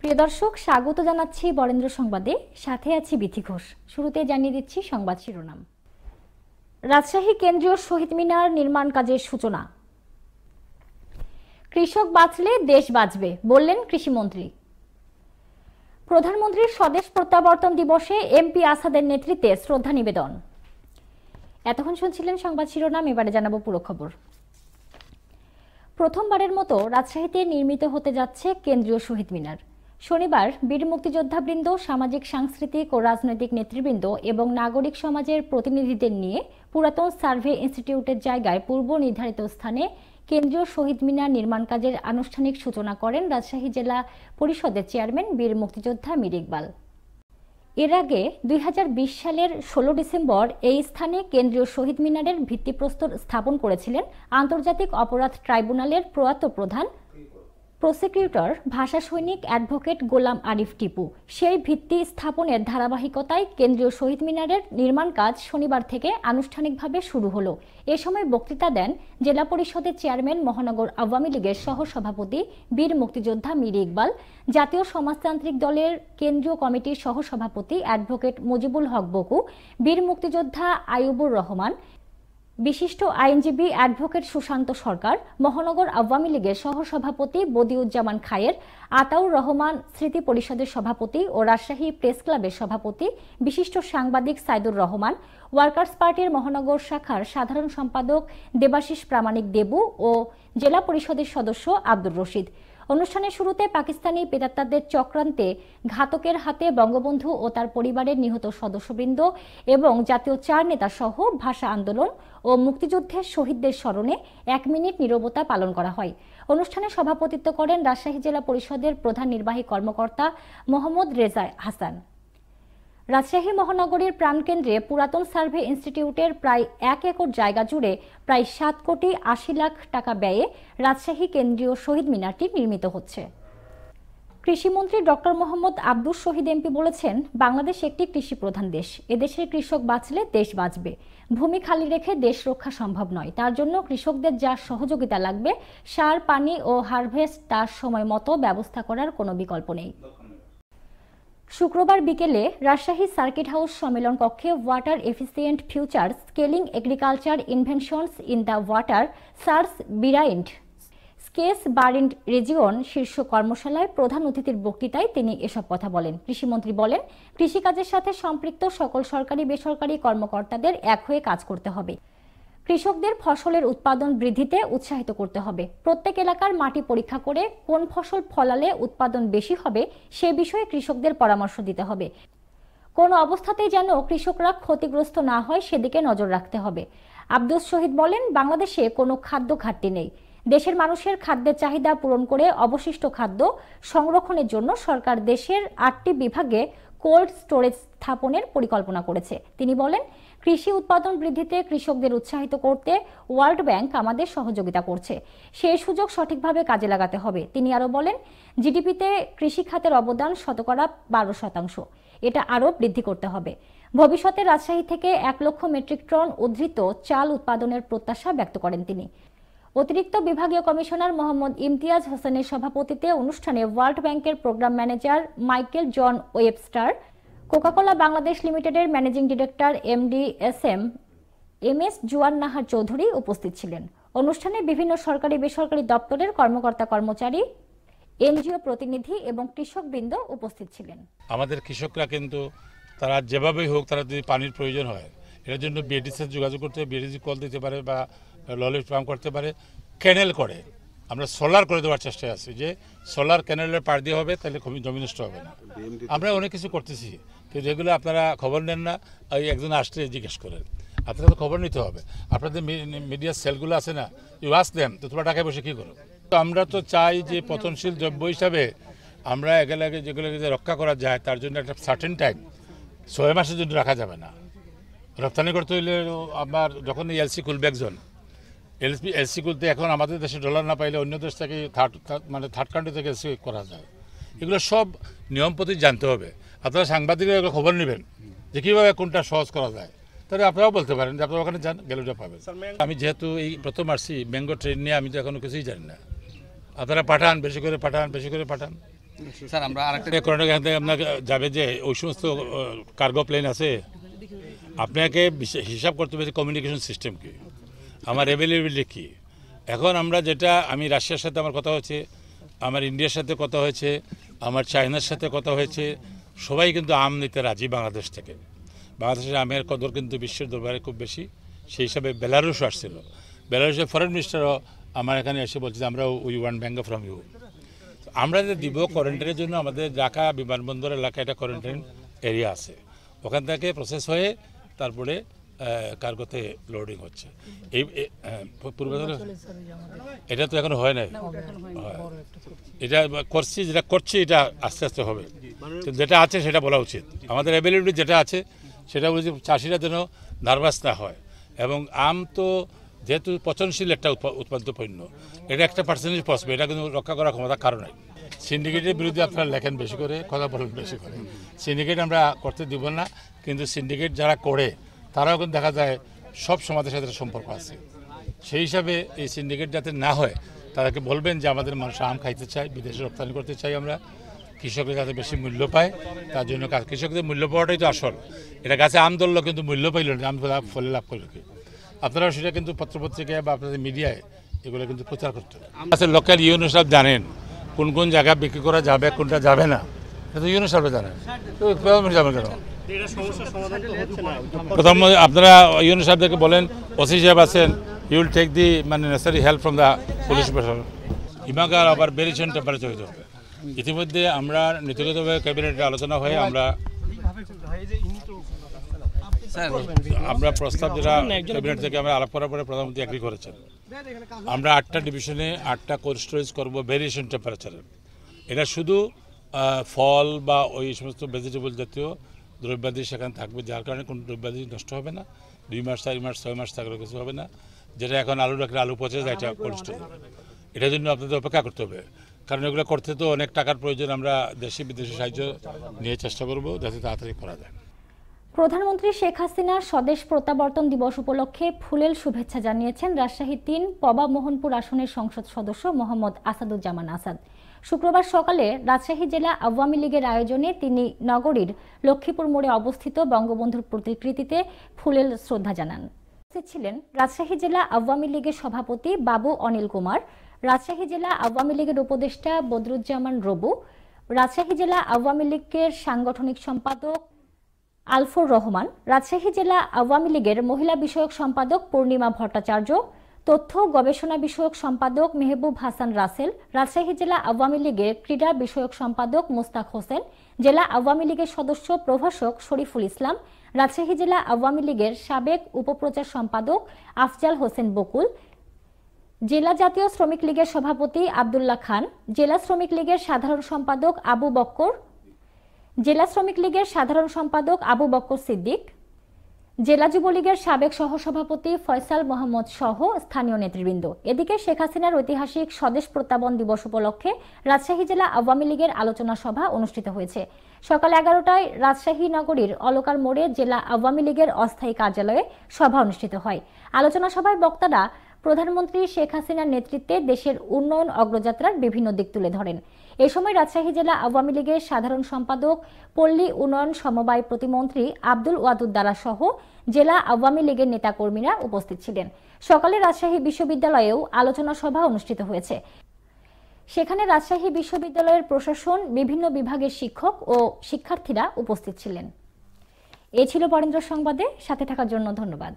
প্রিয় দর্শক, স্বাগত জানাচ্ছি বরেন্দ্র সংবাদে। সাথে আছি বিথি ঘোষ। শুরুতে জানিয়ে দিচ্ছি সংবাদ শিরোনাম। রাজশাহী কেন্দ্রীয় শহীদ মিনার নির্মাণ কাজের সূচনা। কৃষক বাঁচলে দেশ বাঁচবে বললেন কৃষিমন্ত্রী। প্রধানমন্ত্রীর স্বদেশ প্রত্যাবর্তন দিবসে এমপি আসাদের নেতৃত্বে শ্রদ্ধা নিবেদন। এতক্ষণ শুনছিলেন সংবাদ শিরোনাম, এবারে জানাবো পুরো খবর। প্রথমবারের মতো রাজশাহীতে নির্মিত হতে যাচ্ছে কেন্দ্রীয় শহীদ মিনার। শনিবার বীর মুক্তিযোদ্ধাবৃন্দ, সামাজিক, সাংস্কৃতিক ও রাজনৈতিক নেতৃবৃন্দ এবং নাগরিক সমাজের প্রতিনিধিদের নিয়ে পুরাতন সার্ভে ইনস্টিটিউটের জায়গায় পূর্ব নির্ধারিত স্থানে কেন্দ্রীয় শহীদ মিনার নির্মাণ কাজের আনুষ্ঠানিক সূচনা করেন রাজশাহী জেলা পরিষদের চেয়ারম্যান বীর মুক্তিযোদ্ধা মীর ইকবাল। এর আগে 2020 সালের 16 ডিসেম্বর এই স্থানে কেন্দ্রীয় শহীদ মিনারের ভিত্তিপ্রস্তর স্থাপন করেছিলেন আন্তর্জাতিক অপরাধ ট্রাইব্যুনালের প্রয়াত প্রধান প্রসিকিউটর ভাষা সৈনিক অ্যাডভোকেট গোলাম আরিফ টিপু। সেই ভিত্তি স্থাপনের ধারাবাহিকতায় কেন্দ্রীয় শহীদ মিনারের নির্মাণ কাজ শনিবার থেকে আনুষ্ঠানিকভাবে শুরু হলো। এ সময় বক্তৃতা দেন জেলা পরিষদের চেয়ারম্যান, মহানগর আওয়ামী লীগের সহসভাপতি বীর মুক্তিযোদ্ধা মীর ইকবাল, জাতীয় সমাজতান্ত্রিক দলের কেন্দ্রীয় কমিটির সহসভাপতি অ্যাডভোকেট মুজিবুল হক বকু, বীর মুক্তিযোদ্ধা আইয়ুবুর রহমান, বিশিষ্ট আইনজীবী অ্যাডভোকেট সুশান্ত সরকার, মহানগর আওয়ামী লীগের সহসভাপতি বদিউজ্জামান খায়ের, আতাউর রহমান স্মৃতি পরিষদের সভাপতি ও রাজশাহী প্রেস ক্লাবের সভাপতি, বিশিষ্ট সাংবাদিক সাইদুর রহমান, ওয়ার্কার্স পার্টির মহানগর শাখার সাধারণ সম্পাদক দেবাশিস প্রামাণিক দেবু ও জেলা পরিষদের সদস্য আব্দুর রশিদ। অনুষ্ঠানের শুরুতে পাকিস্তানি প্রেতাত্মাদের চক্রান্তে ঘাতকের হাতে বঙ্গবন্ধু ও তার পরিবারের নিহত সদস্যবৃন্দ এবং জাতীয় 4 নেতা সহ ভাষা আন্দোলন ও মুক্তিযুদ্ধের শহীদদের স্মরণে 1 মিনিট নীরবতা পালন করা হয়। অনুষ্ঠানে সভাপতিত্ব করেন রাজশাহী জেলা পরিষদের প্রধান নির্বাহী কর্মকর্তা মোহাম্মদ রেজা হাসান। রাজশাহী মহানগরীর প্রাণকেন্দ্রে পুরাতন সার্ভে ইনস্টিটিউটের প্রায় 1 একর জায়গা জুড়ে প্রায় 7 কোটি 80 লাখ টাকা ব্যয়ে রাজশাহী কেন্দ্রীয় শহীদ মিনারটি নির্মিত হচ্ছে। কৃষিমন্ত্রী ডক্টর মোহাম্মদ আব্দুস শহীদ এমপি বলেছেন, বাংলাদেশ একটি কৃষি প্রধান দেশ। এদেশের কৃষক বাঁচলে দেশ বাঁচবে। ভূমি খালি রেখে দেশ রক্ষা সম্ভব নয়। তার জন্য কৃষকদের যা সহযোগিতা লাগবে, সার, পানি ও হারভেস্ট তার সময় মতো ব্যবস্থা করার কোনো বিকল্প নেই। শুক্রবার বিকেলে রাজশাহী সার্কিট হাউস সম্মেলন কক্ষে water efficient future scaling agriculture inventions in the water scarce Barind scarce Barind region শীর্ষক কর্মশালায় প্রধান অতিথির বক্তৃতায় তিনি এসব কথা বলেন। কৃষিমন্ত্রী বলেন, কৃষিকাজের সাথে সম্পৃক্ত সকল সরকারি বেসরকারি কর্মকর্তাদের এক হয়ে কাজ করতে হবে। কৃষকদের ফসলের উৎপাদন বৃদ্ধিতে উৎসাহিত করতে হবে। প্রত্যেক এলাকার মাটি পরীক্ষা করে কোন ফসল ফলালে উৎপাদন বেশি হবে সে বিষয়ে কৃষকদের পরামর্শ দিতে হবে। কোন অবস্থাতেই যেন কৃষকরা ক্ষতিগ্রস্ত না হয় সেদিকে নজর রাখতে হবে। আব্দুস শহীদ বলেন, বাংলাদেশে কোনো খাদ্য ঘাটতি নেই। দেশের মানুষের খাদ্যের চাহিদা পূরণ করে অবশিষ্ট খাদ্য সংরক্ষণের জন্য সরকার দেশের 8টি বিভাগে কোল্ড স্টোরেজ স্থাপনের পরিকল্পনা করেছে। তিনি বলেন, কৃষি উৎপাদন বৃদ্ধিতে কৃষকদের উৎসাহিত করতে ওয়ার্ল্ড ব্যাংক আমাদের সহযোগিতা করছে। সেই সুযোগ সঠিকভাবে কাজে লাগাতে হবে। তিনি আরো বলেন, জিডিপিতে কৃষি খাতের অবদান 12%। এটা আরো বৃদ্ধি করতে হবে। ভবিষ্যতে রাজশাহী থেকে 1 লক্ষ মেট্রিক টন উদ্ধৃত চাল উৎপাদনের প্রত্যাশা ব্যক্ত করেন তিনি। অতিরিক্ত বিভাগীয় কমিশনার মোহাম্মদ ইমতিয়াজ হোসেনের সভাপতিত্বে অনুষ্ঠানে ওয়ার্ল্ড ব্যাংকের programme manager Michael John Webster, Coca Cola Bangladesh লিমিটেডের managing director MD MS Juan Nahar Chowdhury উপস্থিত ছিলেন। অনুষ্ঠানে বিভিন্ন সরকারি বেসরকারি দপ্তরের কর্মকর্তা কর্মচারী, এনজিও প্রতিনিধি এবং কৃষকবৃন্দ উপস্থিত ছিলেন। আমাদের কৃষকরা কিন্তু তারা যেভাবেই হোক, তারা যদি পানির প্রয়োজন হয় এর জন্য বিএডিসি সাথে যোগাযোগ করতে হবে। বিএডিসি কল দিতে পারে বা ললিট পাম্প করতে পারে। ক্যানেল করে আমরা সোলার করে দেওয়ার চেষ্টায় আছি, যে সোলার ক্যানেলের পাড় দিয়ে হবে, তাহলে খুবই জমি নষ্ট হবে না। আমরা অনেক কিছু করতেছি, কিন্তু এগুলো আপনারা খবর নেন না। ওই একজন আসলে জিজ্ঞেস করেন, আপনারা তো খবর নিতে হবে। আপনাদের মিডিয়া সেলগুলো আছে না, ইউ আস্ক দেম, তো তোমরা টাকায় বসে কী করো? তো আমরা তো চাই যে পতনশীল দ্রব্য হিসাবে আমরা এগুলোকে যেগুলোকে রক্ষা করা যায় তার জন্য একটা সার্টেন টাইম 6 মাসের জন্য রাখা যাবে না। রপ্তানি করতে হইলে আবার যখন এলসি খুলবে একজন, এলসি খুলতে এখন আমাদের দেশে ডলার না পাইলে অন্য দেশ থেকে থার্ড কান্ট্রি থেকে এলসি করা যায়। এগুলো সব নিয়ম প্রতি জানতে হবে। আপনারা সাংবাদিকরা এগুলো খবর নেবেন যে কীভাবে কোনটা সহজ করা যায়, তাহলে আপনারাও বলতে পারেন যে আপনারা ওখানে যান, গেলে পাবেন। আমি যেহেতু এই প্রথম আসছি ম্যাঙ্গো ট্রেন নিয়ে, আমি তো এখনো কিছুই জানি না। আপনারা পাঠান, বেশি করে পাঠান, বেশি করে পাঠান। স্যার আমরা আরেকটা কর্ণাটক থেকে আপনাকে যাবে যে ওই সমস্ত কার্গো প্লেন আছে, আপনাকে হিসাব করতে হবে কমিউনিকেশন সিস্টেম কি, আমার অ্যাভেলেবিলিটি কী। এখন আমরা যেটা, আমি রাশিয়ার সাথে আমার কথা হয়েছে, আমার ইন্ডিয়ার সাথে কথা হয়েছে, আমার চায়নার সাথে কথা হয়েছে, সবাই কিন্তু আম নিতে রাজি বাংলাদেশ থেকে। বাংলাদেশের আমের কদর কিন্তু বিশ্বের দরবারে খুব বেশি। সেই হিসাবে বেলারুশও আসছিল, বেলারুশের ফরেন মিনিস্টারও আমার এখানে এসে বলছে যে আমরা উই ওয়ান্ট ব্যাঙ্গো ফ্রম ইউ। আমরা যে দিব কোয়ারেন্টাইনের জন্য আমাদের ঢাকা বিমানবন্দর এলাকায় একটা কোয়ারেন্টাইন এরিয়া আছে, ওখান থেকে প্রসেস হয়ে তারপরে কার্গোতে লোডিং হচ্ছে। এই পূর্বে এটা তো এখন হয় নাই, এটা করছি, যেটা করছি এটা আস্তে আস্তে হবে। যেটা আছে সেটা বলা উচিত, আমাদের অ্যাভেলেবিলিটি যেটা আছে সেটা বলছি, চাষিরা যেন নার্ভাস না হয়। এবং আম তো যেহেতু পচনশীল একটা উৎপাদিত পণ্য, এটা একটা পার্সেন্টেজ পসবে, এটা কিন্তু রক্ষা করার ক্ষমতা কারণ নাই। সিন্ডিকেটের বিরুদ্ধে আপনারা লেখেন বেশি করে, কথা বলেন বেশি করে, সিন্ডিকেট আমরা করতে দিব না। কিন্তু সিন্ডিকেট যারা করে তারাও কিন্তু দেখা যায় সব সমাজের সাথে সম্পর্ক আছে। সেই হিসাবে এই সিন্ডিকেট যাতে না হয়, তাদেরকে বলবেন যে আমাদের মানুষ আম খাইতে চায়, বিদেশে রপ্তানি করতে চাই আমরা, কৃষকরা যাতে বেশি মূল্য পায় তার জন্য কৃষকদের মূল্য পাওয়াটাই তো আসল। এটা গাছে আম ধরলো কিন্তু মূল্য পাইল না, আম ফলে লাভ করলো কি। আপনারাও সেটা কিন্তু পত্রপত্রিকায় বা আপনাদের মিডিয়ায় এগুলো কিন্তু প্রচার করতে হবে। আচ্ছা, লোকাল ইউনো সাহেব জানেন কোন কোন জায়গা বিক্রি করা যাবে, কোনটা যাবে না, এটা ইউনো সাহেব জানেন, তো যাবেন কেন? প্রথম আপনারা ইউনো সাহেবদেরকে বলেন, ওসি সাহেব আছেন, you will take the necessary help from the police প্রশাসন। ইমাকার আবার ভেরিয়েশন টেম্পারেচার হইতে হবে। ইতিমধ্যে আমরা নীতিগতভাবে ক্যাবিনেটে আলোচনা হয়ে আমরা প্রস্তাব যেটা ক্যাবিনেট থেকে আমরা আলাপ করার পরে প্রধানমন্ত্রী এগ্রি করেছেন, আমরা 8টা ডিভিশনে 8টা কোল্ড স্টোরেজ করবো ভেরিয়েশন টেম্পারেচারের। এটা শুধু ফল বা ওই সমস্ত ভেজিটেবল জাতীয় দ্রব্যাদি সেখানে থাকবে, যার কারণে কোনো দ্রব্যাদি নষ্ট হবে না। 2 মাস 4 মাস 6 মাস থাকলে কিছু হবে না। যেটা এখন আলু রাখলে আলু পচে যায়, এটা কোল্ড স্টোরেজ। এটার জন্য আপনাদের অপেক্ষা করতে হবে, কারণ এগুলো করতে তো অনেক টাকার প্রয়োজন। আমরা দেশি বিদেশি সাহায্য নিয়ে চেষ্টা করব যাতে তাড়াতাড়ি করা যায়। প্রধানমন্ত্রী শেখ হাসিনার স্বদেশ প্রত্যাবর্তন দিবস উপলক্ষে ফুলেল শুভেচ্ছা জানিয়েছেন রাজশাহী 3 পবা মোহনপুর আসনের সংসদ সদস্য মোহাম্মদ আসাদুজ্জামান আসাদ। শুক্রবার সকালে রাজশাহী জেলা আওয়ামী লীগের আয়োজনে তিনি নগরীর লক্ষ্মীপুর মোড়ে অবস্থিত বঙ্গবন্ধুর প্রতিকৃতিতে ফুলেল শ্রদ্ধা জানান। উপস্থিত ছিলেন রাজশাহী জেলা আওয়ামী লীগের সভাপতি বাবু অনিল কুমার, রাজশাহী জেলা আওয়ামী লীগের উপদেষ্টা বদরুজ্জামান রবু, রাজশাহী জেলা আওয়ামী লীগের সাংগঠনিক সম্পাদক আলফুর রহমান, রাজশাহী জেলা আওয়ামী লীগের মহিলা বিষয়ক সম্পাদক পূর্ণিমা ভট্টাচার্য, তথ্য গবেষণা বিষয়ক সম্পাদক মেহবুব হাসান রাসেল, রাজশাহী জেলা আওয়ামী লীগের ক্রীড়া বিষয়ক সম্পাদক মোস্তাক হোসেন, জেলা আওয়ামী লীগের সদস্য প্রভাষক শরীফুল ইসলাম, রাজশাহী জেলা আওয়ামী লীগের সাবেক উপপ্রচার সম্পাদক আফজাল হোসেন বকুল, জেলা জাতীয় শ্রমিক লীগের সভাপতি আব্দুল্লাহ খান, জেলা শ্রমিক লীগের সাধারণ সম্পাদক আবু বক্কর, জেলা শ্রমিক লীগের সাধারণ সম্পাদক আবু বক্কর সিদ্দিক, জেলা যুবলীগের সাবেক সহসভাপতি ফয়সাল মোহাম্মদ সহ স্থানীয় নেতৃবৃন্দ। এদিকে শেখ হাসিনার ঐতিহাসিক স্বদেশ প্রত্যাবর্তন দিবস উপলক্ষে রাজশাহী জেলা আওয়ামী লীগের আলোচনা সভা অনুষ্ঠিত হয়েছে। সকাল 11টায় রাজশাহী নগরীর অলকার মোড়ে জেলা আওয়ামী লীগের অস্থায়ী কার্যালয়ে সভা অনুষ্ঠিত হয়। আলোচনা সভায় বক্তারা প্রধানমন্ত্রী শেখ হাসিনার নেতৃত্বে দেশের উন্নয়ন অগ্রযাত্রার বিভিন্ন দিক তুলে ধরেন। এ সময় রাজশাহী জেলা আওয়ামী লীগের সাধারণ সম্পাদক, পল্লী উন্নয়ন সমবায় প্রতিমন্ত্রী আব্দুল ওয়াদুদ্দারা সহ জেলা আওয়ামী লীগের নেতাকর্মীরা উপস্থিত ছিলেন। সকালে রাজশাহী বিশ্ববিদ্যালয়েও আলোচনা সভা অনুষ্ঠিত হয়েছে। সেখানে রাজশাহী বিশ্ববিদ্যালয়ের প্রশাসন, বিভিন্ন বিভাগের শিক্ষক ও শিক্ষার্থীরা উপস্থিত ছিলেন। এ ছিল বরেন্দ্র সংবাদে, সাথে থাকার জন্য ধন্যবাদ।